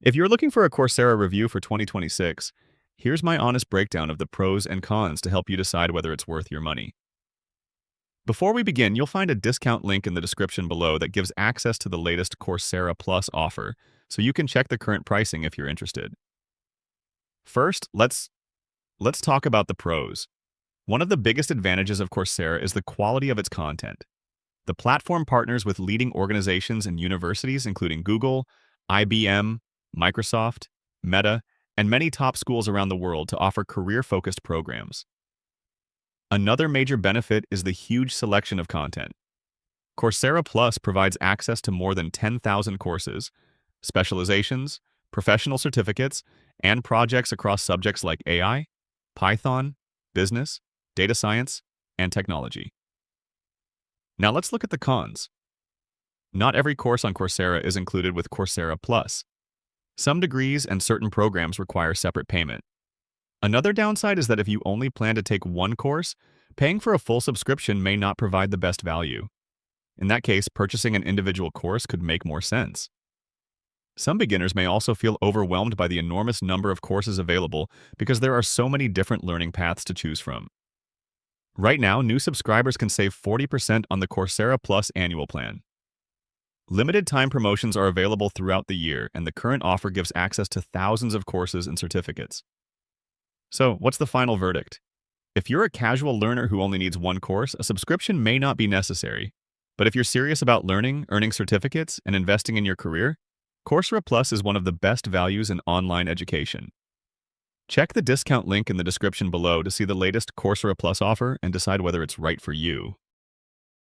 If you're looking for a Coursera review for 2026, here's my honest breakdown of the pros and cons to help you decide whether it's worth your money. Before we begin, you'll find a discount link in the description below that gives access to the latest Coursera Plus offer, so you can check the current pricing if you're interested. First, let's talk about the pros. One of the biggest advantages of Coursera is the quality of its content. The platform partners with leading organizations and universities including Google, IBM, Microsoft, Meta, and many top schools around the world to offer career-focused programs. Another major benefit is the huge selection of content. Coursera Plus provides access to more than 10,000 courses, specializations, professional certificates, and projects across subjects like AI, Python, business, data science, and technology. Now let's look at the cons. Not every course on Coursera is included with Coursera Plus. Some degrees and certain programs require separate payment. Another downside is that if you only plan to take one course, paying for a full subscription may not provide the best value. In that case, purchasing an individual course could make more sense. Some beginners may also feel overwhelmed by the enormous number of courses available because there are so many different learning paths to choose from. Right now, new subscribers can save 40% on the Coursera Plus annual plan. Limited time promotions are available throughout the year, and the current offer gives access to thousands of courses and certificates. So, what's the final verdict? If you're a casual learner who only needs one course, a subscription may not be necessary. But if you're serious about learning, earning certificates, and investing in your career, Coursera Plus is one of the best values in online education. Check the discount link in the description below to see the latest Coursera Plus offer and decide whether it's right for you.